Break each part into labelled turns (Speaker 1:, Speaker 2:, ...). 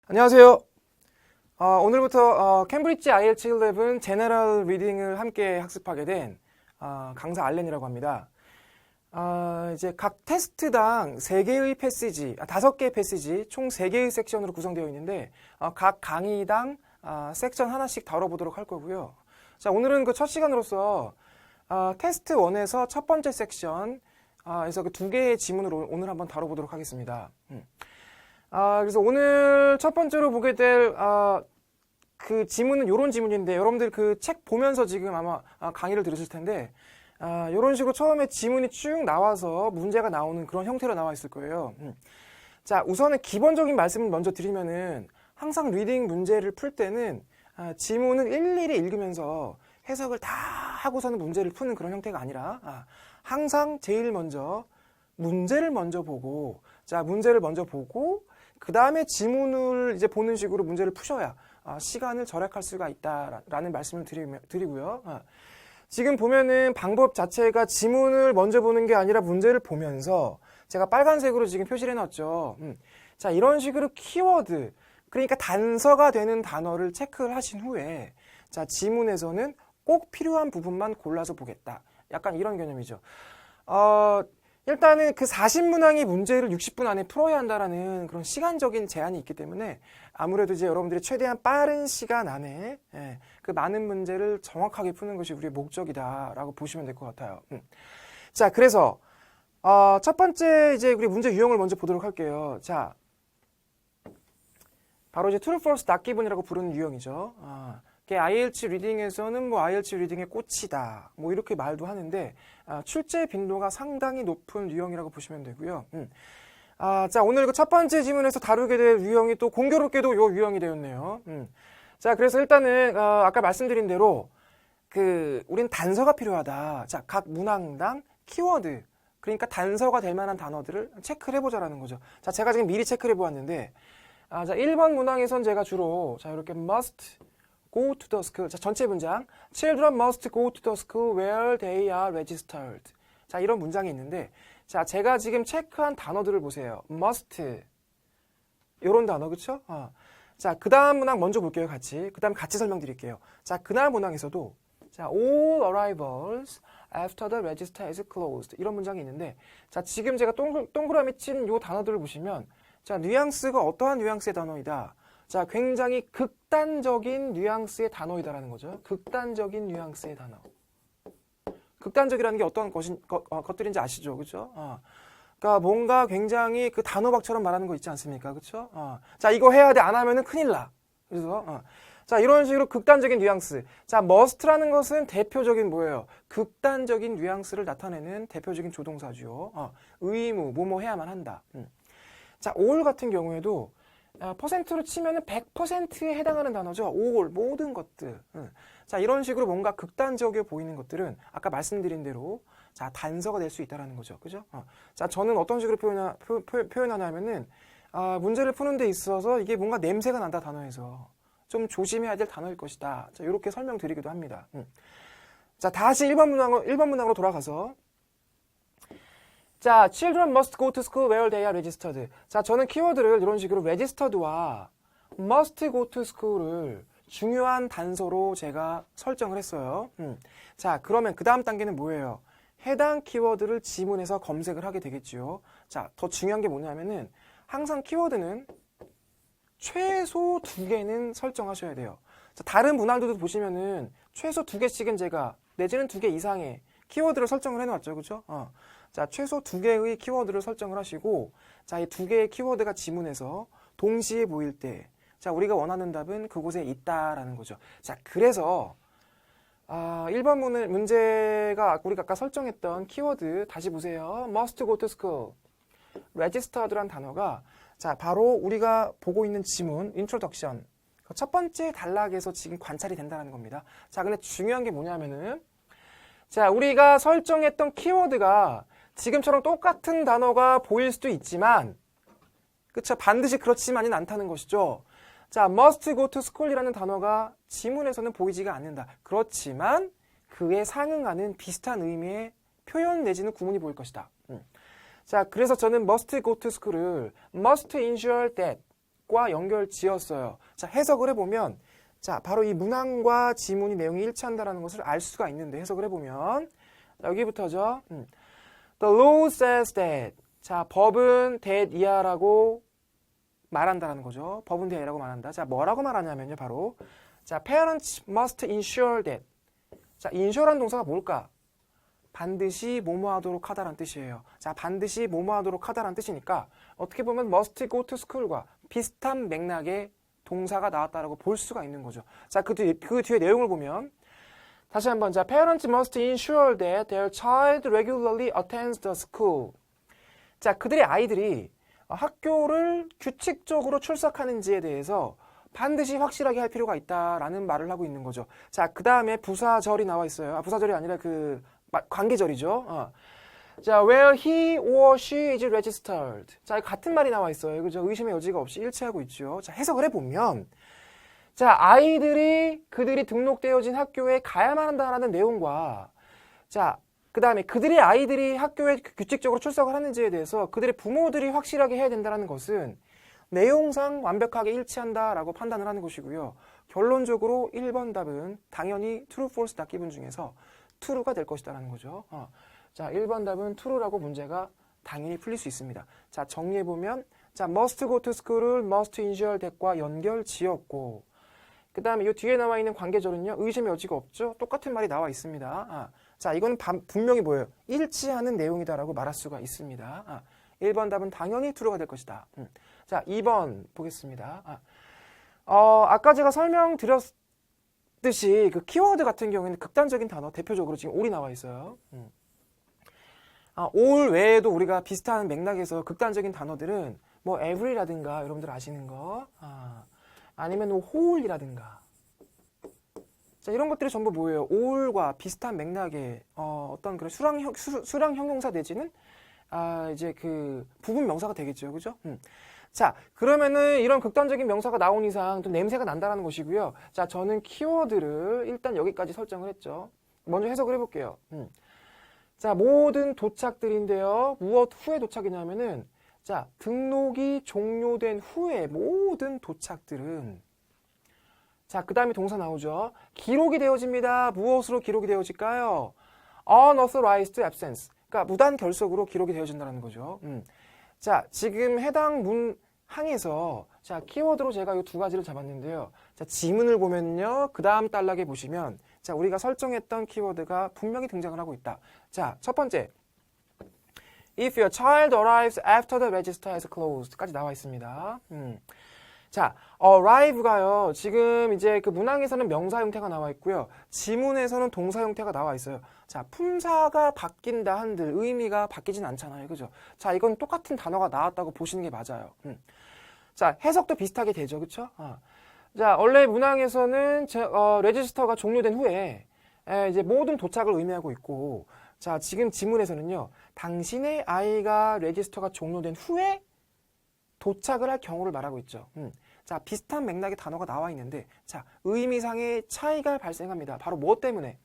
Speaker 1: 안녕하세요. 오늘부터 캠브리지 IELTS 11 제너럴 리딩을 함께 학습하게 된 강사 알렌이라고 합니다. 이제 각 테스트당 3개의 패시지, 5개의 패시지, 총 3개의 섹션으로 구성되어 있는데 각 강의당 섹션 하나씩 다뤄보도록 할 거고요. 자, 오늘은 그 첫 시간으로서 테스트 1에서 첫 번째 섹션 에서 그 2개의 지문을 오늘 한번 다뤄보도록 하겠습니다. 그래서 오늘 첫 번째로 보게 될 그 지문은 이런 지문인데, 여러분들 그 책 보면서 지금 아마 강의를 들으실 텐데, 이런 식으로 처음에 지문이 쭉 나와서 문제가 나오는 그런 형태로 나와 있을 거예요. 자, 우선은 기본적인 말씀을 먼저 드리면은, 항상 리딩 문제를 풀 때는 지문을 일일이 읽으면서 해석을 다 하고서는 문제를 푸는 그런 형태가 아니라, 항상 제일 먼저 문제를 먼저 보고, 문제를 먼저 보고 그 다음에 지문을 이제 보는 식으로 문제를 푸셔야 시간을 절약할 수가 있다라는 말씀을 드리고요. 지금 보면은 방법 자체가 지문을 먼저 보는 게 아니라 문제를 보면서 제가 빨간색으로 지금 표시를 해놨죠. 자, 이런 식으로 키워드, 그러니까 단서가 되는 단어를 체크를 하신 후에, 자, 지문에서는 꼭 필요한 부분만 골라서 보겠다. 약간 이런 개념이죠. 일단은 그 40문항의 문제를 60분 안에 풀어야 한다라는 그런 시간적인 제한이 있기 때문에 아무래도 이제 여러분들이 최대한 빠른 시간 안에 그 많은 문제를 정확하게 푸는 것이 우리의 목적이다라고 보시면 될 것 같아요. 자, 그래서 첫 번째 이제 우리 문제 유형을 먼저 보도록 할게요. 자, 바로 이제 true, false, not given이라고 부르는 유형이죠. IELTS 리딩에서는 뭐 IELTS 리딩의 꽃이다, 뭐 이렇게 말도 하는데 출제 빈도가 상당히 높은 유형이라고 보시면 되고요. 자, 오늘 그 첫 번째 지문에서 다루게 될 유형이 또 공교롭게도 요 유형이 되었네요. 자, 그래서 일단은 아까 말씀드린 대로 우린 단서가 필요하다. 자, 각 문항당 키워드, 그러니까 단서가 될 만한 단어들을 체크를 해보자라는 거죠. 자, 제가 지금 미리 체크를 해보았는데, 자, 1번 문항에선 제가 주로 이렇게 must go to the school. 자, 전체 문장. Children must go to the school where they are registered. 자, 이런 문장이 있는데, 자, 제가 지금 체크한 단어들을 보세요. must. 요런 단어, 그쵸? 자, 그 다음 문항 먼저 볼게요, 같이. 그 다음 같이 설명드릴게요. 자, 그날 문항에서도, 자, all arrivals after the register is closed. 이런 문장이 있는데, 자, 지금 제가 동그라미 친 요 단어들을 보시면, 자, 뉘앙스가 어떠한 뉘앙스의 단어이다. 자, 굉장히 극단적인 뉘앙스의 단어이다라는 거죠. 극단적인 뉘앙스의 단어. 극단적이라는 게 어떤 것들인지 아시죠? 그죠? 그러니까 뭔가 굉장히 그 단호박처럼 말하는 거 있지 않습니까? 그쵸? 자, 이거 해야 돼. 안 하면은 큰일 나. 그래서, 자, 이런 식으로 극단적인 뉘앙스. 자, must라는 것은 대표적인 뭐예요? 극단적인 뉘앙스를 나타내는 대표적인 조동사죠. 의무, 뭐뭐 해야만 한다. 자, all 같은 경우에도 퍼센트로 치면은 100%에 해당하는 단어죠. all, 모든 것들. 자, 이런 식으로 뭔가 극단적이어 보이는 것들은 아까 말씀드린 대로 자, 단서가 될 수 있다라는 거죠. 그죠? 자, 저는 어떤 식으로 표현하냐면은 문제를 푸는 데 있어서 이게 뭔가 냄새가 난다, 단어에서. 좀 조심해야 될 단어일 것이다. 자, 이렇게 설명드리기도 합니다. 자, 다시 1번 문항으로 돌아가서, 자, children must go to school where they are registered. 자, 저는 키워드를 이런 식으로 registered와 must go to school을 중요한 단서로 제가 설정을 했어요. 자, 그러면 그 다음 단계는 뭐예요? 해당 키워드를 지문에서 검색을 하게 되겠죠. 자, 더 중요한 게 뭐냐면은 항상 키워드는 최소 2개는 설정하셔야 돼요. 자, 다른 문항들도 보시면은 최소 2개씩은 제가, 내지는 2개 이상의 키워드를 설정을 해놨죠. 그죠? 자, 최소 2개의 키워드를 설정을 하시고, 자, 이 2개의 키워드가 지문에서 동시에 보일 때, 자, 우리가 원하는 답은 그곳에 있다라는 거죠. 자, 그래서 1번 문제가 우리가 아까 설정했던 키워드 다시 보세요. must go to school. registered란 단어가, 자, 바로 우리가 보고 있는 지문 introduction 첫 번째 단락에서 지금 관찰이 된다는 겁니다. 자, 근데 중요한 게 뭐냐면은, 자, 우리가 설정했던 키워드가 지금처럼 똑같은 단어가 보일 수도 있지만, 그쵸? 반드시 그렇지만은 않다는 것이죠. 자, must go to school이라는 단어가 지문에서는 보이지가 않는다. 그렇지만 그에 상응하는 비슷한 의미의 표현 내지는 구문이 보일 것이다. 자, 그래서 저는 must go to school을 must ensure that that과 연결 지었어요. 자, 해석을 해보면, 자, 바로 이 문항과 지문이 내용이 일치한다는 것을 알 수가 있는데, 해석을 해보면, 자, 여기부터죠. The law says that. 자, 법은 that 이하라고 말한다라는 거죠. 법은 that 이라고 말한다. 자, 뭐라고 말하냐면요, 바로. 자, parents must ensure that. 자, ensure라는 동사가 뭘까? 반드시 뭐뭐하도록 하다라는 뜻이에요. 자, 반드시 뭐뭐하도록 하다라는 뜻이니까 어떻게 보면 must go to school과 비슷한 맥락의 동사가 나왔다라고 볼 수가 있는 거죠. 자, 그 뒤에 내용을 보면 다시 한번 자, parents must ensure that their child regularly attends the school. 자, 그들의 아이들이 학교를 규칙적으로 출석하는지에 대해서 반드시 확실하게 할 필요가 있다라는 말을 하고 있는 거죠. 자, 그 다음에 부사절이 나와 있어요. 부사절이 아니라 그 관계절이죠. 자, where he or she is registered. 자, 같은 말이 나와 있어요. 그죠? 의심의 여지가 없이 일치하고 있죠. 자, 해석을 해보면, 자, 아이들이 그들이 등록되어진 학교에 가야만 한다는 내용과, 자, 그 다음에 그들의 아이들이 학교에 규칙적으로 출석을 하는지에 대해서 그들의 부모들이 확실하게 해야 된다는 것은 내용상 완벽하게 일치한다라고 판단을 하는 것이고요. 결론적으로 1번 답은 당연히 true, false 答기분 중에서 true가 될 것이다라는 거죠. 자, 1번 답은 true라고 문제가 당연히 풀릴 수 있습니다. 자, 정리해보면, 자, must go to school을 must ensure that과 연결 지었고, 그 다음에 이 뒤에 나와 있는 관계절은요, 의심의 여지가 없죠? 똑같은 말이 나와 있습니다. 자, 이거는 분명히 뭐예요? 일치하는 내용이다라고 말할 수가 있습니다. 1번 답은 당연히 true가 될 것이다. 자, 2번 보겠습니다. 아까 제가 설명드렸 듯이 그 키워드 같은 경우에는 극단적인 단어, 대표적으로 지금 all이 나와 있어요. all 외에도 우리가 비슷한 맥락에서 극단적인 단어들은 뭐 every라든가 여러분들 아시는 거, 아니면 뭐 whole이라든가. 자, 이런 것들이 전부 뭐예요? all과 비슷한 맥락의 어떤 그런 수량 형용사 내지는 이제 그 부분 명사가 되겠죠, 그죠? 자, 그러면은 이런 극단적인 명사가 나온 이상 좀 냄새가 난다는 것이고요. 자, 저는 키워드를 일단 여기까지 설정을 했죠. 먼저 해석을 해볼게요. 자, 모든 도착들인데요. 무엇 후에 도착이냐면은, 자, 등록이 종료된 후에 모든 도착들은, 자, 그 다음에 동사 나오죠. 기록이 되어집니다. 무엇으로 기록이 되어질까요? unauthorized absence. 그러니까 무단 결석으로 기록이 되어진다는 거죠. 자, 지금 해당 문항에서 자, 키워드로 제가 이 두 가지를 잡았는데요. 자, 지문을 보면요. 그 다음 단락에 보시면 자, 우리가 설정했던 키워드가 분명히 등장을 하고 있다. 자, 첫 번째. If your child arrives after the register is closed 까지 나와 있습니다. 자, arrive가요. 지금 이제 그 문항에서는 명사 형태가 나와 있고요. 지문에서는 동사 형태가 나와 있어요. 자, 품사가 바뀐다 한들 의미가 바뀌진 않잖아요. 그죠? 자, 이건 똑같은 단어가 나왔다고 보시는 게 맞아요. 자, 해석도 비슷하게 되죠. 그쵸? 자, 원래 문항에서는 레지스터가 종료된 후에 이제 모든 도착을 의미하고 있고, 자, 지금 지문에서는요. 당신의 아이가 레지스터가 종료된 후에 도착을 할 경우를 말하고 있죠. 자, 비슷한 맥락의 단어가 나와 있는데, 자, 의미상의 차이가 발생합니다. 바로 무엇 때문에?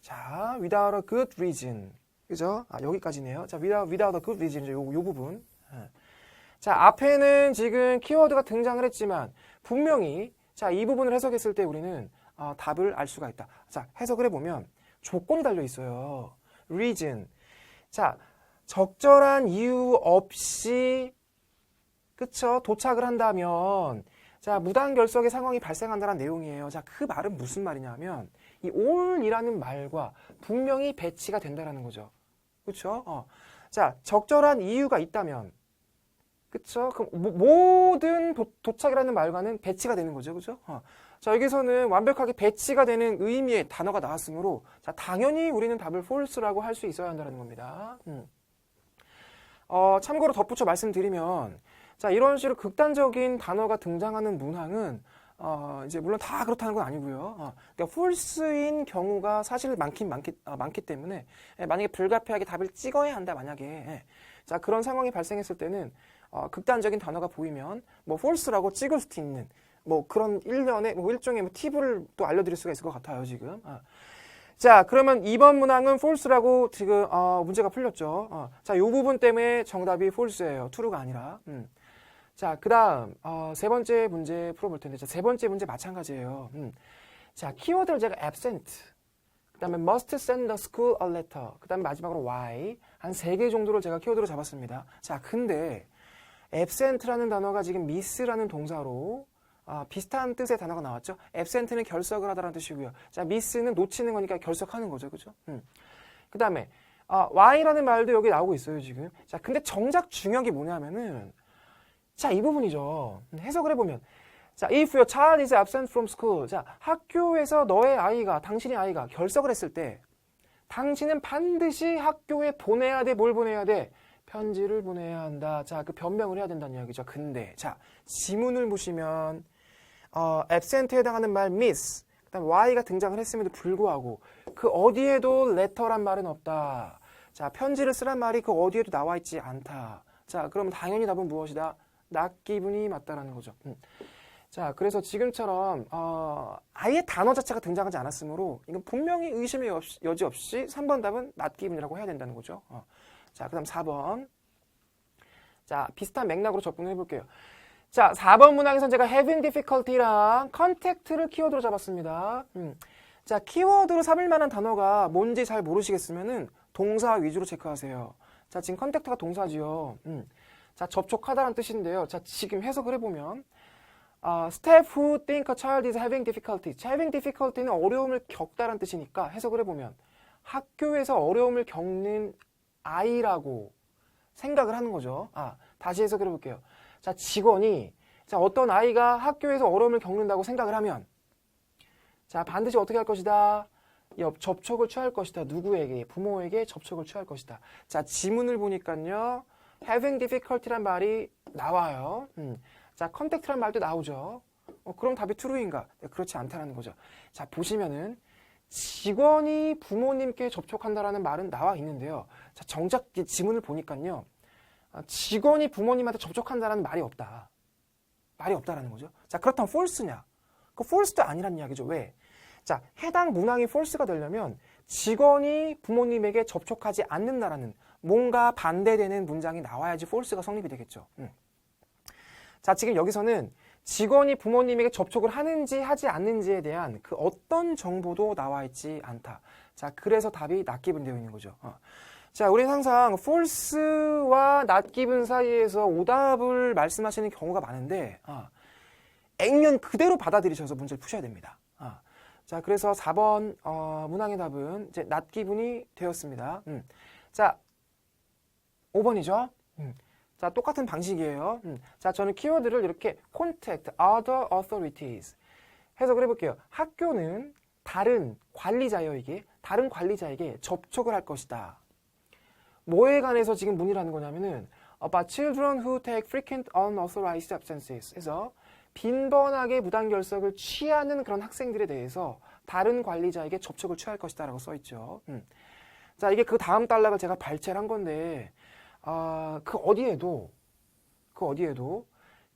Speaker 1: 자, without a good reason. 그죠? 여기까지네요. 자, without a good reason. 요 부분. 자, 앞에는 지금 키워드가 등장을 했지만, 분명히, 자, 이 부분을 해석했을 때 우리는 답을 알 수가 있다. 자, 해석을 해보면, 조건이 달려 있어요. reason. 자, 적절한 이유 없이 그쵸? 도착을 한다면 자, 무단 결석의 상황이 발생한다는 내용이에요. 자, 그 말은 무슨 말이냐면 이 all이라는 말과 분명히 배치가 된다는 거죠. 그쵸? 자, 적절한 이유가 있다면 그쵸? 그럼 모든 도착이라는 말과는 배치가 되는 거죠. 그죠? 자, 여기서는 완벽하게 배치가 되는 의미의 단어가 나왔으므로 자, 당연히 우리는 답을 false라고 할 수 있어야 한다는 겁니다. 참고로 덧붙여 말씀드리면 자, 이런 식으로 극단적인 단어가 등장하는 문항은 이제 물론 다 그렇다는 건 아니고요. 그러니까 false인 경우가 사실 많기 때문에 만약에 불가피하게 답을 찍어야 한다 만약에 자, 그런 상황이 발생했을 때는 극단적인 단어가 보이면 뭐 false라고 찍을 수도 있는 뭐 그런 일종의 뭐 팁을 또 알려드릴 수가 있을 것 같아요 지금. 자, 그러면 2번 문항은 false라고 지금 문제가 풀렸죠. 자, 이 부분 때문에 정답이 false예요. true가 아니라. 자, 그 다음, 세 번째 문제 풀어볼 텐데, 자, 세 번째 문제 마찬가지예요. 자, 키워드를 제가 absent, 그 다음에 must send the school a letter, 그 다음에 마지막으로 why, 한 3개 정도를 제가 키워드로 잡았습니다. 자, 근데 absent라는 단어가 지금 miss라는 동사로 비슷한 뜻의 단어가 나왔죠. absent는 결석을 하다라는 뜻이고요. 자, miss는 놓치는 거니까 결석하는 거죠. 그죠? 그 다음에 why라는 말도 여기 나오고 있어요, 지금. 자, 근데 정작 중요한 게 뭐냐면은 자, 이 부분이죠. 해석을 해보면 자, if your child is absent from school. 자, 학교에서 너의 아이가, 당신의 아이가 결석을 했을 때 당신은 반드시 학교에 보내야 돼. 뭘 보내야 돼? 편지를 보내야 한다. 자, 그 변명을 해야 된다는 이야기죠. 근데 자, 지문을 보시면 absent에 해당하는 말 miss, 그다음 y가 등장을 했음에도 불구하고 그 어디에도 letter란 말은 없다. 자, 편지를 쓰란 말이 그 어디에도 나와 있지 않다. 자, 그러면 당연히 답은 무엇이다? not given이 맞다라는 거죠. 자, 그래서 지금처럼 아예 단어 자체가 등장하지 않았으므로 이건 분명히 의심의 여지 없이 3번 답은 not given이라고 해야 된다는 거죠. 자, 그 다음 4번. 자, 비슷한 맥락으로 접근을 해볼게요. 자, 4번 문항에선 제가 having difficulty랑 contact를 키워드로 잡았습니다. 자, 키워드로 삼을 만한 단어가 뭔지 잘 모르시겠으면은 동사 위주로 체크하세요. 자, 지금 contact가 동사지요. 자, 접촉하다라는 뜻인데요. 자, 지금 해석을 해보면 staff who think a child is having difficulty. having difficulty는 어려움을 겪다라는 뜻이니까 해석을 해보면 학교에서 어려움을 겪는 아이라고 생각을 하는 거죠. 다시 해석을 해볼게요. 자, 직원이 자, 어떤 아이가 학교에서 어려움을 겪는다고 생각을 하면 자, 반드시 어떻게 할 것이다? 접촉을 취할 것이다. 누구에게? 부모에게 접촉을 취할 것이다. 자, 지문을 보니까요. having difficulty란 말이 나와요. 자, contact란 말도 나오죠. 그럼 답이 true인가? 네, 그렇지 않다는 거죠. 자, 보시면은 직원이 부모님께 접촉한다라는 말은 나와 있는데요. 자, 정작 이 지문을 보니까요. 직원이 부모님한테 접촉한다라는 말이 없다. 말이 없다라는 거죠. 자, 그렇다면 false냐? 그 false도 아니란 이야기죠. 왜? 자, 해당 문항이 false가 되려면 직원이 부모님에게 접촉하지 않는다라는 뭔가 반대되는 문장이 나와야지 false가 성립이 되겠죠. 자, 지금 여기서는 직원이 부모님에게 접촉을 하는지 하지 않는지에 대한 그 어떤 정보도 나와 있지 않다. 자, 그래서 답이 not given 되어 있는 거죠. 자, 우리는 항상 false와 not given 사이에서 오답을 말씀하시는 경우가 많은데 액면 그대로 받아들이셔서 문제를 푸셔야 됩니다. 자, 그래서 4번 문항의 답은 이제 not given이 되었습니다. 자, 5번이죠. 자, 똑같은 방식이에요. 자, 저는 키워드를 이렇게 contact other authorities 해석을 해볼게요. 학교는 다른 관리자에게 접촉을 할 것이다. 뭐에 관해서 지금 문의라는 거냐면은 about children who take frequent unauthorized absences 해서 빈번하게 무단결석을 취하는 그런 학생들에 대해서 다른 관리자에게 접촉을 취할 것이다 라고 써있죠. 자, 이게 그 다음 단락을 제가 발췌를 한 건데 그 어디에도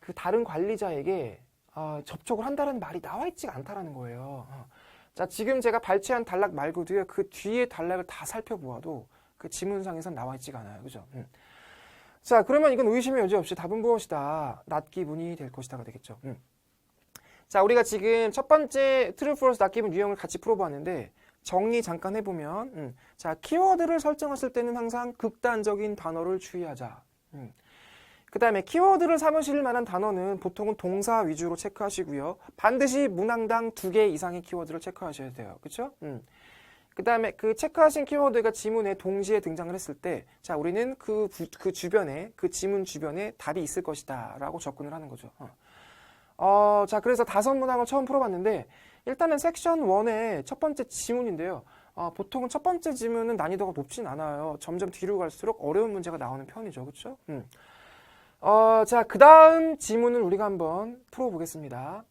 Speaker 1: 그 다른 관리자에게 접촉을 한다는 말이 나와 있지가 않다라는 거예요. 자, 지금 제가 발췌한 단락 말고도요, 그 뒤에 단락을 다 살펴보아도 그 지문상에선 나와 있지가 않아요. 그죠? 자, 그러면 이건 의심의 여지 없이 답은 무엇이다? not given이 될 것이다가 되겠죠. 자, 우리가 지금 첫 번째 true, false, not given 유형을 같이 풀어보았는데 정리 잠깐 해보면 자, 키워드를 설정했을 때는 항상 극단적인 단어를 주의하자. 그 다음에 키워드를 삼으실 만한 단어는 보통은 동사 위주로 체크하시고요. 반드시 문항당 2개 이상의 키워드를 체크하셔야 돼요. 그렇죠? 그 다음에 그 체크하신 키워드가 지문에 동시에 등장을 했을 때 자, 우리는 그 주변에, 그 지문 주변에 답이 있을 것이다 라고 접근을 하는 거죠. 자, 그래서 5문항을 처음 풀어봤는데 일단은 섹션 1의 첫 번째 지문인데요. 보통은 첫 번째 지문은 난이도가 높진 않아요. 점점 뒤로 갈수록 어려운 문제가 나오는 편이죠. 그렇죠? 자, 그 다음 지문을 우리가 한번 풀어보겠습니다.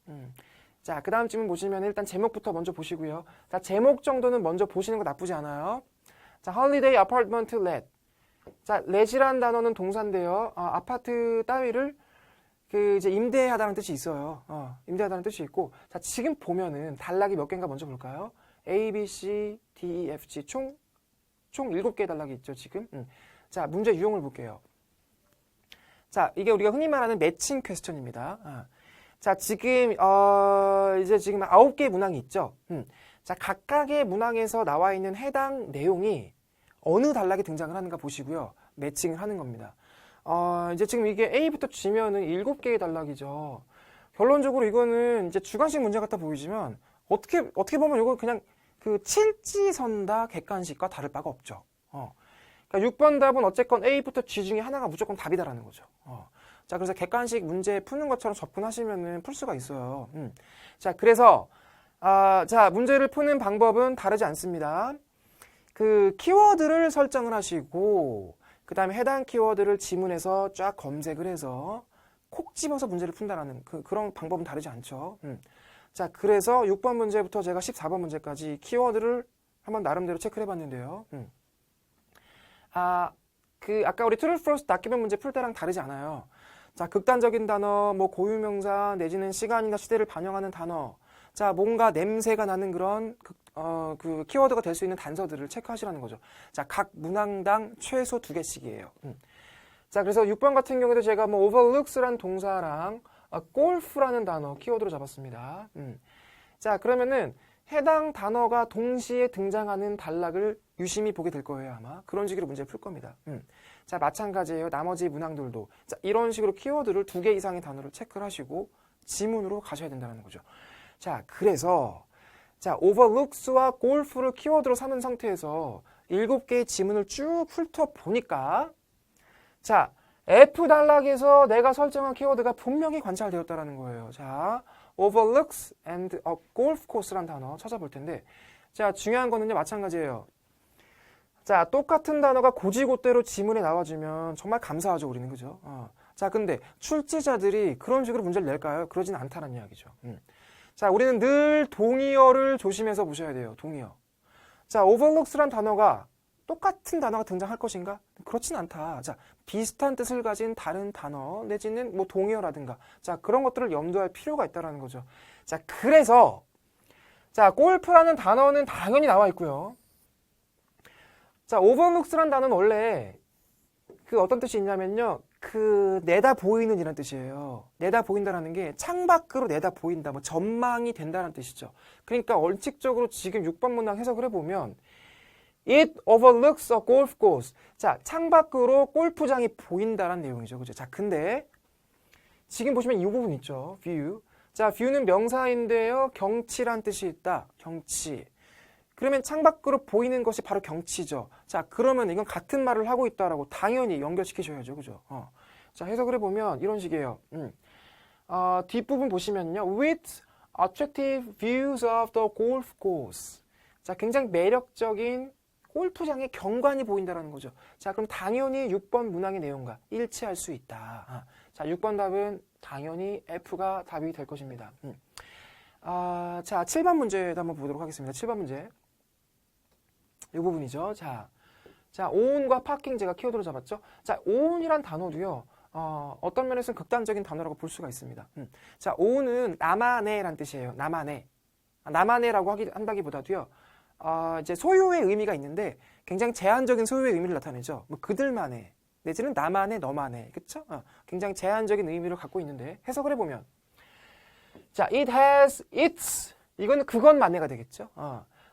Speaker 1: 자, 그 다음 지문 보시면 일단 제목부터 먼저 보시고요. 자, 제목 정도는 먼저 보시는 거 나쁘지 않아요. 자, holiday apartment let. 자, let이라는 단어는 동사인데요. 아파트 따위를 이제 임대하다는 뜻이 있어요. 임대하다는 뜻이 있고. 자, 지금 보면은 단락이 몇 개인가 먼저 볼까요? A, B, C, D, E, F, G. 총 7개의 단락이 있죠, 지금. 자, 문제 유형을 볼게요. 자, 이게 우리가 흔히 말하는 매칭 퀘스천입니다. 자, 지금 이제 지금 9개의 문항이 있죠. 자, 각각의 문항에서 나와 있는 해당 내용이 어느 단락에 등장을 하는가 보시고요. 매칭을 하는 겁니다. 이제 지금 이게 A부터 G면은 7개의 단락이죠. 결론적으로 이거는 이제 주관식 문제 같아 보이지만 어떻게 보면 이거 그냥 그 칠지선다 객관식과 다를 바가 없죠. 그러니까 6번 답은 어쨌건 A부터 G 중에 하나가 무조건 답이다라는 거죠. 자, 그래서 객관식 문제 푸는 것처럼 접근하시면은 풀 수가 있어요. 자, 그래서 자, 문제를 푸는 방법은 다르지 않습니다. 그 키워드를 설정을 하시고 그 다음에 해당 키워드를 지문에서 쫙 검색을 해서 콕 집어서 문제를 푼다라는 그런 방법은 다르지 않죠. 자, 그래서 6번 문제부터 제가 14번 문제까지 키워드를 한번 나름대로 체크를 해봤는데요. 아까 우리 true false 낚이면 문제 풀 때랑 다르지 않아요. 자, 극단적인 단어, 뭐 고유명사 내지는 시간이나 시대를 반영하는 단어, 자, 뭔가 냄새가 나는 그런 그 키워드가 될 수 있는 단서들을 체크하시라는 거죠. 자, 각 문항당 최소 2개씩이에요. 자, 그래서 6번 같은 경우에도 제가 뭐 overlooks라는 동사랑 golf라는 단어 키워드로 잡았습니다. 자, 그러면은 해당 단어가 동시에 등장하는 단락을 유심히 보게 될 거예요, 아마. 그런 식으로 문제를 풀 겁니다. 자, 마찬가지예요. 나머지 문항들도. 자, 이런 식으로 키워드를 2개 이상의 단어를 체크를 하시고 지문으로 가셔야 된다는 거죠. 자, 그래서 자, overlooks와 golf를 키워드로 삼은 상태에서 7개의 지문을 쭉 훑어보니까 자, F 단락에서 내가 설정한 키워드가 분명히 관찰되었다는 거예요. 자, overlooks and a golf course라는 단어 찾아볼 텐데 자, 중요한 거는요, 마찬가지예요. 자, 똑같은 단어가 고지고대로 지문에 나와주면 정말 감사하죠, 우리는. 그죠? 자, 근데 출제자들이 그런 식으로 문제를 낼까요? 그러진 않다는 이야기죠. 자, 우리는 늘 동의어를 조심해서 보셔야 돼요. 동의어. 자, overlooks란 단어가 똑같은 단어가 등장할 것인가? 그렇진 않다. 자, 비슷한 뜻을 가진 다른 단어 내지는 뭐 동의어라든가 자, 그런 것들을 염두할 필요가 있다는 거죠. 자, 그래서 자, 골프라는 단어는 당연히 나와 있고요. 자, overlooks란 단어는 원래 그 어떤 뜻이 있냐면요. 그 내다 보이는 이란 뜻이에요. 내다 보인다라는 게 창밖으로 내다 보인다, 뭐 전망이 된다는 뜻이죠. 그러니까 원칙적으로 지금 6번 문항 해석을 해보면 It overlooks a golf course. 자, 창밖으로 골프장이 보인다라는 내용이죠. 그죠? 자, 근데 지금 보시면 이 부분 있죠. view. 자, view는 명사인데요. 경치란 뜻이 있다. 경치. 그러면 창밖으로 보이는 것이 바로 경치죠. 자, 그러면 이건 같은 말을 하고 있다라고 당연히 연결시키셔야죠. 그죠? 자, 해석을 해보면 이런 식이에요. 뒷부분 보시면요. With attractive views of the golf course. 자, 굉장히 매력적인 골프장의 경관이 보인다는 거죠. 자, 그럼 당연히 6번 문항의 내용과 일치할 수 있다. 자, 6번 답은 당연히 F가 답이 될 것입니다. 자, 7번 문제도 한번 보도록 하겠습니다. 7번 문제. 이 부분이죠. 자, own과 parking 제가 키워드로 잡았죠. 자, own이란 단어도요. 어떤 면에서는 극단적인 단어라고 볼 수가 있습니다. 자, own은 나만의란 뜻이에요. 나만의. 나만의라고 한다기보다도요. 이제 소유의 의미가 있는데 굉장히 제한적인 소유의 의미를 나타내죠. 뭐 그들만의 내지는 나만의 너만의 그쵸? 굉장히 제한적인 의미를 갖고 있는데 해석을 해보면 자, it has its 이건 그것만의가 되겠죠.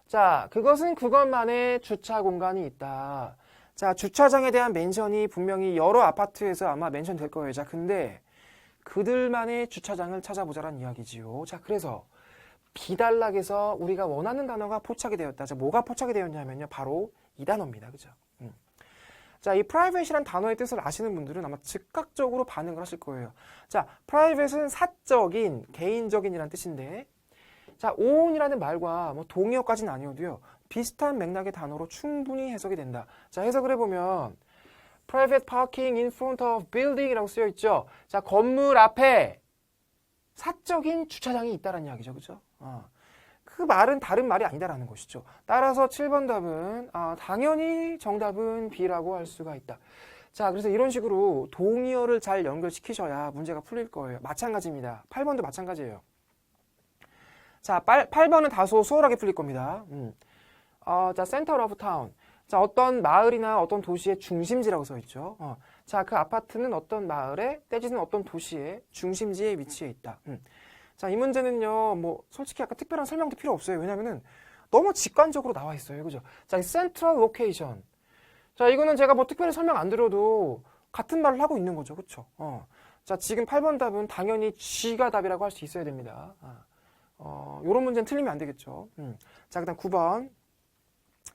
Speaker 1: 자, 그것은 그것만의 주차 공간이 있다. 자, 주차장에 대한 멘션이 분명히 여러 아파트에서 아마 멘션 될 거예요. 자, 근데 그들만의 주차장을 찾아보자란 이야기지요. 자, 그래서 B단락에서 우리가 원하는 단어가 포착이 되었다. 자, 뭐가 포착이 되었냐면요. 바로 이 단어입니다. 그죠? 자, 이 private이란 단어의 뜻을 아시는 분들은 아마 즉각적으로 반응을 하실 거예요. 자, private은 사적인, 개인적인이란 뜻인데 자, own이라는 말과 뭐 동의어까지는 아니어도요. 비슷한 맥락의 단어로 충분히 해석이 된다. 자, 해석을 해보면 private parking in front of building이라고 쓰여 있죠. 자, 건물 앞에 사적인 주차장이 있다는 이야기죠. 그죠? 그 말은 다른 말이 아니다라는 것이죠. 따라서 7번 답은 당연히 정답은 B라고 할 수가 있다. 자, 그래서 이런 식으로 동의어를 잘 연결시키셔야 문제가 풀릴 거예요. 마찬가지입니다. 8번도 마찬가지예요. 자, 8번은 다소 수월하게 풀릴 겁니다. 자, center of town. 자, 어떤 마을이나 어떤 도시의 중심지라고 써 있죠. 자, 그 아파트는 어떤 마을에, 내지는 어떤 도시의 중심지에 위치해 있다. 자, 이 문제는요, 뭐, 솔직히 약간 특별한 설명도 필요 없어요. 왜냐면은 너무 직관적으로 나와 있어요. 그죠? 자, 이 센트럴 로케이션. 자, 이거는 제가 뭐 특별히 설명 안 드려도 같은 말을 하고 있는 거죠. 그쵸? 자, 지금 8번 답은 당연히 G가 답이라고 할 수 있어야 됩니다. 요런 문제는 틀리면 안 되겠죠. 자, 그 다음 9번.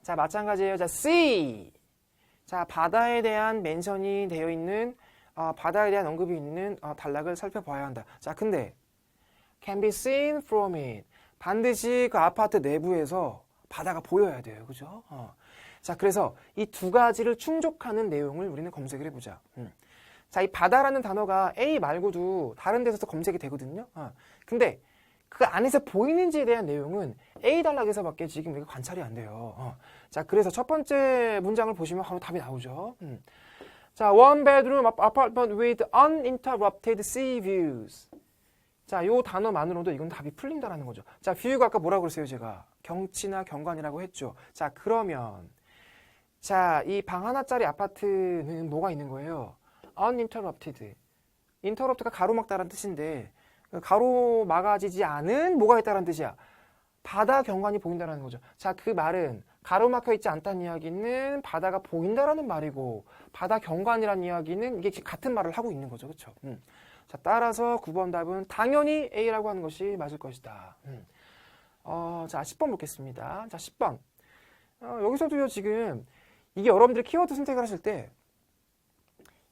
Speaker 1: 자, 마찬가지예요. 자, C. 자, 바다에 대한 멘션이 되어 있는, 바다에 대한 언급이 있는 단락을 살펴봐야 한다. 자, 근데 can be seen from it. 반드시 그 아파트 내부에서 바다가 보여야 돼요. 그죠? 자, 그래서 이 두 가지를 충족하는 내용을 우리는 검색을 해보자. 자, 이 바다라는 단어가 A 말고도 다른 데서도 검색이 되거든요. 근데 그 안에서 보이는지에 대한 내용은 A 단락에서밖에 지금 우리가 관찰이 안 돼요. 자, 그래서 첫 번째 문장을 보시면 바로 답이 나오죠. 자, one bedroom apartment with uninterrupted sea views. 자, 요 단어만으로도 이건 답이 풀린다라는 거죠. 자, 뷰가 아까 뭐라고 그랬어요, 제가? 경치나 경관이라고 했죠. 자, 그러면 자, 이 방 하나짜리 아파트는 뭐가 있는 거예요? uninterrupted. interrupt가 가로막다라는 뜻인데 가로막아지지 않은 뭐가 있다라는 뜻이야. 바다 경관이 보인다라는 거죠. 자, 그 말은 가로막혀 있지 않다는 이야기는 바다가 보인다라는 말이고 바다 경관이라는 이야기는 이게 같은 말을 하고 있는 거죠. 그렇죠? 자, 따라서 9번 답은 당연히 A라고 하는 것이 맞을 것이다. 자, 10번 보겠습니다. 자, 10번. 여기서도요, 지금 이게 여러분들이 키워드 선택을 하실 때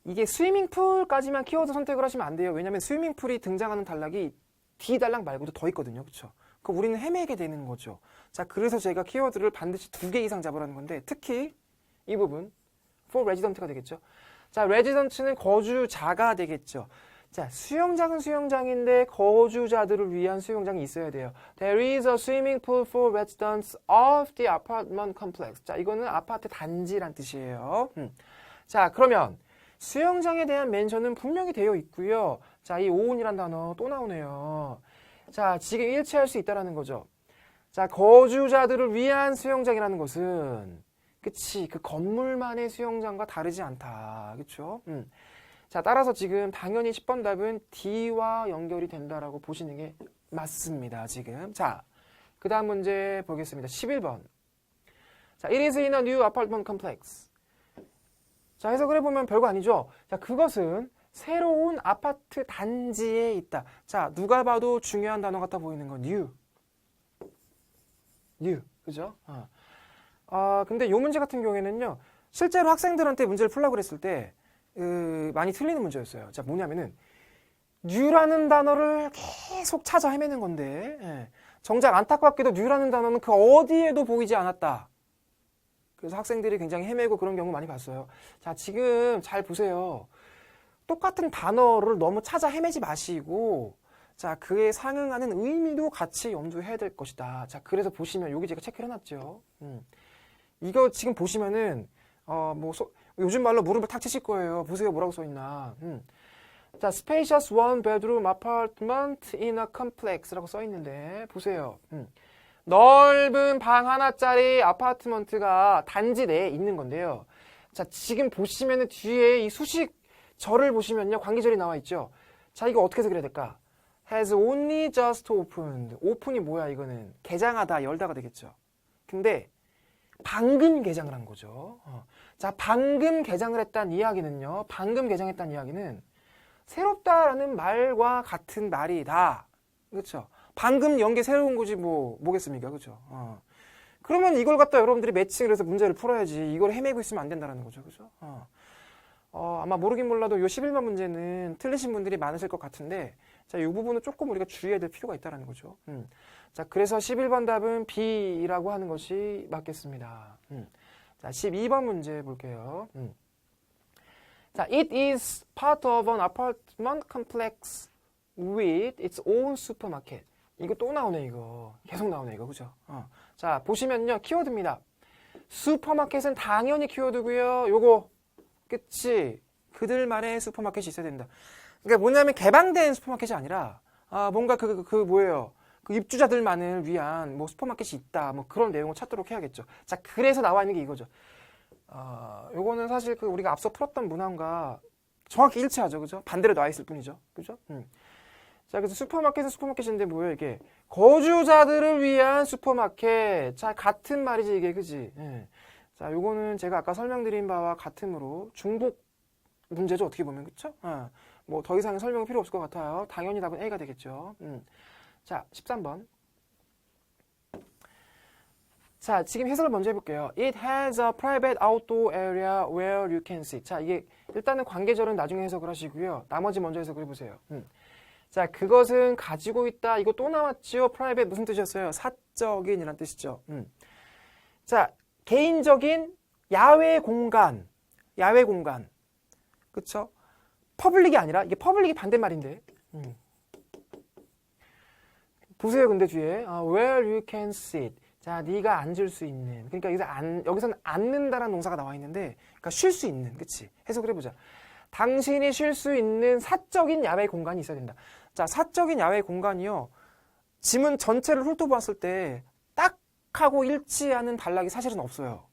Speaker 1: 이게 스위밍풀까지만 키워드 선택을 하시면 안 돼요. 왜냐하면 스위밍풀이 등장하는 단락이 D 단락 말고도 더 있거든요. 그렇죠? 그 우리는 헤매게 되는 거죠. 자, 그래서 제가 키워드를 반드시 2개 이상 잡으라는 건데 특히 이 부분 for resident가 되겠죠. 자, resident는 거주자가 되겠죠. 자, 수영장은 수영장인데 거주자들을 위한 수영장이 있어야 돼요. There is a swimming pool for residents of the apartment complex. 자, 이거는 아파트 단지란 뜻이에요. 자, 그러면 수영장에 대한 멘션은 분명히 되어 있고요. 자, 이 own이란 단어 또 나오네요. 자, 지금 일치할 수 있다라는 거죠. 자, 거주자들을 위한 수영장이라는 것은 그치, 그 건물만의 수영장과 다르지 않다. 그쵸? 자, 따라서 지금 당연히 10번 답은 D와 연결이 된다라고 보시는 게 맞습니다. 지금. 자, 그 다음 문제 보겠습니다. 11번. 자, it is in a new apartment complex. 자, 해석을 해보면 별거 아니죠. 자, 그것은 새로운 아파트 단지에 있다. 자, 누가 봐도 중요한 단어 같아 보이는 건 new. new. 그죠? 근데 이 문제 같은 경우에는요, 실제로 학생들한테 문제를 풀라고 그랬을 때, 많이 틀리는 문제였어요. 자, 뭐냐면은, new라는 단어를 계속 찾아 헤매는 건데, 정작 안타깝게도 new라는 단어는 그 어디에도 보이지 않았다. 그래서 학생들이 굉장히 헤매고 그런 경우 많이 봤어요. 자, 지금 잘 보세요. 똑같은 단어를 너무 찾아 헤매지 마시고, 자, 그에 상응하는 의미도 같이 염두해야 될 것이다. 자, 그래서 보시면, 여기 제가 체크를 해놨죠. 이거 지금 보시면은, 요즘 말로 무릎을 탁 치실 거예요. 보세요. 뭐라고 써있나. 자, spacious one bedroom apartment in a complex라고 써있는데, 보세요. 넓은 방 하나짜리 아파트먼트가 단지 내에 있는 건데요. 자, 지금 보시면은 뒤에 이 수식 절을 보시면요. 관계절이 나와 있죠. 자, 이거 어떻게 해석해야 될까? has only just opened. 오픈이 뭐야, 이거는? 개장하다, 열다가 되겠죠. 근데 방금 개장을 한 거죠. 자, 방금 개장을 했다는 이야기는요. 방금 개장했다는 이야기는 새롭다라는 말과 같은 말이다. 그렇죠? 방금 연 게 새로운 거지 뭐겠습니까? 그렇죠? 그러면 이걸 갖다 여러분들이 매칭을 해서 문제를 풀어야지. 이걸 헤매고 있으면 안 된다는 거죠. 그렇죠? 아마 모르긴 몰라도 요 11번 문제는 틀리신 분들이 많으실 것 같은데 자, 이 부분은 조금 우리가 주의해야 될 필요가 있다는 거죠. 자, 그래서 11번 답은 B라고 하는 것이 맞겠습니다. 자, 12번 문제 볼게요. 자, it is part of an apartment complex with its own supermarket. 이거 또 나오네, 이거. 계속 나오네, 이거. 그죠? 자, 보시면요. 키워드입니다. 슈퍼마켓은 당연히 키워드고요. 요거, 그치? 그들만의 슈퍼마켓이 있어야 된다. 그러니까 뭐냐면 개방된 슈퍼마켓이 아니라, 뭔가 뭐예요? 그 입주자들만을 위한 뭐 슈퍼마켓이 있다. 뭐 그런 내용을 찾도록 해야겠죠. 자, 그래서 나와 있는 게 이거죠. 요거는 사실 우리가 앞서 풀었던 문항과 정확히 일치하죠. 그죠? 반대로 나와 있을 뿐이죠. 그죠? 자, 그래서 슈퍼마켓은 슈퍼마켓인데 뭐예요, 이게? 거주자들을 위한 슈퍼마켓. 자, 같은 말이지, 이게. 그지? 예. 자, 요거는 제가 아까 설명드린 바와 같으므로 중복 문제죠, 어떻게 보면. 그쵸? 뭐, 더 이상 설명은 필요 없을 것 같아요. 당연히 답은 A가 되겠죠. 자, 13번. 자, 지금 해석을 먼저 해볼게요. It has a private outdoor area where you can sit. 자, 이게 일단은 관계절은 나중에 해석을 하시고요. 나머지 먼저 해석을 해보세요. 자, 그것은 가지고 있다. 이거 또 나왔죠. private 무슨 뜻이었어요? 사적인이란 뜻이죠. 자, 개인적인 야외 공간. 야외 공간. 그쵸? 퍼블릭이 아니라, 이게 퍼블릭이 반대말인데. 보세요, 근데 뒤에. where you can sit. 자, 네가 앉을 수 있는. 그러니까 여기서는 앉는다라는 동사가 나와 있는데, 그러니까 쉴 수 있는. 그치? 해석을 해보자. 당신이 쉴 수 있는 사적인 야외 공간이 있어야 된다. 자, 사적인 야외 공간이요. 지문 전체를 훑어보았을 때 딱 하고 일치하는 단락이 사실은 없어요.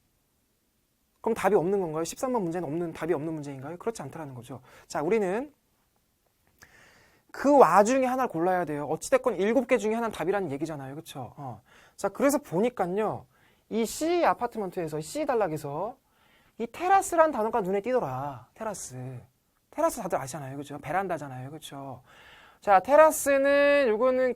Speaker 1: 그럼 답이 없는 건가요? 13번 문제는 답이 없는 문제인가요? 그렇지 않다라는 거죠. 자, 우리는 그 와중에 하나를 골라야 돼요. 어찌됐건 7개 중에 하나는 답이라는 얘기잖아요. 그쵸? 자, 그래서 보니까요. 이 C 아파트먼트에서, C 단락에서 이 테라스란 단어가 눈에 띄더라. 테라스. 테라스 다들 아시잖아요. 그죠? 베란다잖아요. 그쵸? 자, 테라스는, 요거는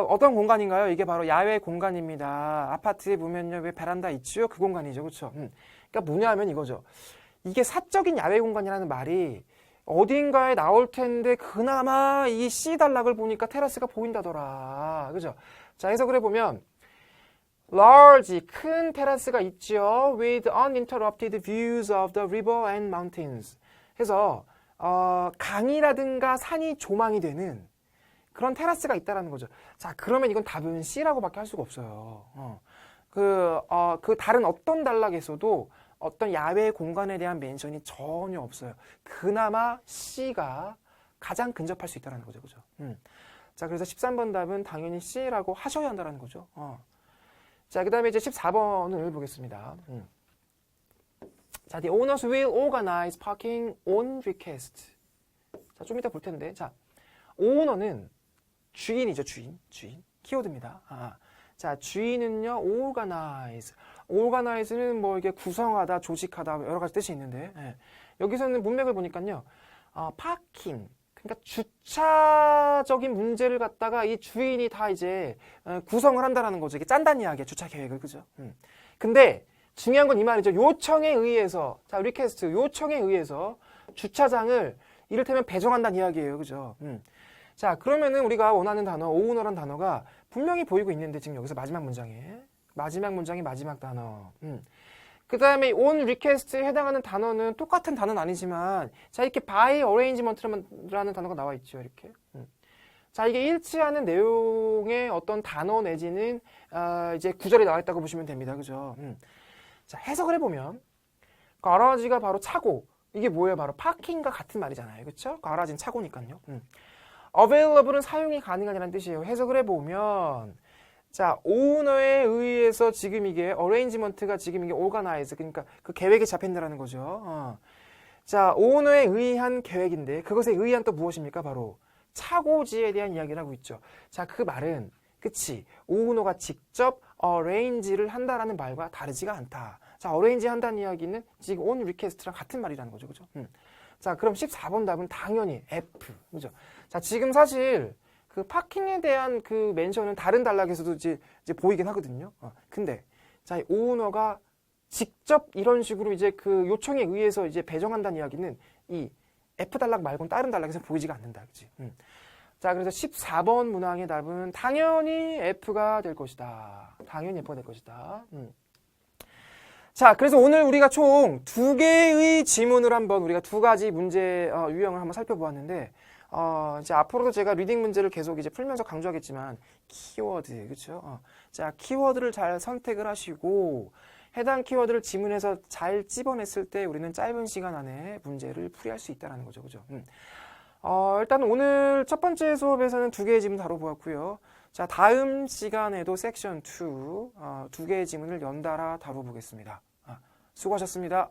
Speaker 1: 어떤 공간인가요? 이게 바로 야외 공간입니다. 아파트에 보면요. 왜 베란다 있죠? 그 공간이죠. 그쵸? 그러니까 뭐냐 하면 이거죠. 이게 사적인 야외 공간이라는 말이 어딘가에 나올 텐데, 그나마 이 C 단락을 보니까 테라스가 보인다더라. 그죠? 자, 해석을 해보면, large, 큰 테라스가 있죠. with uninterrupted views of the river and mountains. 해서, 강이라든가 산이 조망이 되는 그런 테라스가 있다라는 거죠. 자, 그러면 이건 답은 C라고 밖에 할 수가 없어요. 그 다른 어떤 단락에서도 어떤 야외 공간에 대한 멘션이 전혀 없어요. 그나마 C가 가장 근접할 수 있다는 거죠. 그죠? 자, 그래서 13번 답은 당연히 C라고 하셔야 한다는 거죠. 자, 그 다음에 이제 14번을 보겠습니다. 자, the owners will organize parking on request. 자, 좀 이따 볼 텐데. 자, 오너는 주인이죠, 주인. 키워드입니다. 자, 주인은요, organize는 뭐 이게 구성하다, 조직하다, 여러 가지 뜻이 있는데, 여기서는 문맥을 보니까요, 파킹. 그러니까 주차적인 문제를 갖다가 이 주인이 다 이제 구성을 한다라는 거죠. 이게 짠다는 이야기야, 주차 계획을. 그죠? 근데 중요한 건 이 말이죠. 요청에 의해서, 자, 리퀘스트, 요청에 의해서 주차장을 이를테면 배정한다는 이야기예요. 그죠? 자, 그러면은 우리가 원하는 단어, 오너란 단어가 분명히 보이고 있는데 지금 여기서 마지막 문장에 마지막 단어. 그 다음에 on request에 해당하는 단어는 똑같은 단어는 아니지만, 자, 이렇게 by arrangement라는 단어가 나와 있죠. 이렇게. 자, 이게 일치하는 내용의 어떤 단어 내지는, 이제 구절이 나와 있다고 보시면 됩니다. 그죠? 자, 해석을 해보면, 가라지가 바로 차고, 이게 뭐예요? 바로 파킹과 같은 말이잖아요. 그쵸? 가라지는 차고니까요. available은 사용이 가능하다는 뜻이에요. 해석을 해보면, 자, 오너에 의해서 지금 이게 arrangement가 지금 이게 organize, 그러니까 그 계획에 잡힌다라는 거죠. 자, 오너에 의한 계획인데 그것에 의한 또 무엇입니까? 바로 차고지에 대한 이야기를 하고 있죠. 자, 그 말은 그치, 오너가 직접 arrange를 한다라는 말과 다르지가 않다. 자, arrange 한다는 이야기는 지금 on request랑 같은 말이라는 거죠. 그죠? 자, 그럼 14번 답은 당연히 F. 그죠? 자, 지금 사실 그 파킹에 대한 그 멘션은 다른 단락에서도 이제 보이긴 하거든요. 근데 자, 오너가 직접 이런 식으로 이제 그 요청에 의해서 이제 배정한다는 이야기는 이 F 단락 말고는 다른 단락에서 보이지가 않는다. 그치? 자, 그래서 14번 문항의 답은 당연히 F가 될 것이다. 당연히 F가 될 것이다. 자, 그래서 오늘 우리가 총 2개의 지문을 한번 우리가 2가지 문제 유형을 한번 살펴보았는데, 이제 앞으로도 제가 리딩 문제를 계속 이제 풀면서 강조하겠지만, 키워드, 그쵸? 자, 키워드를 잘 선택을 하시고, 해당 키워드를 지문에서 잘 찝어냈을 때 우리는 짧은 시간 안에 문제를 풀이할 수 있다는 거죠. 그죠? 일단 오늘 첫 번째 수업에서는 2개의 지문 다뤄보았고요. 자, 다음 시간에도 섹션 2, 2개의 지문을 연달아 다뤄보겠습니다. 수고하셨습니다.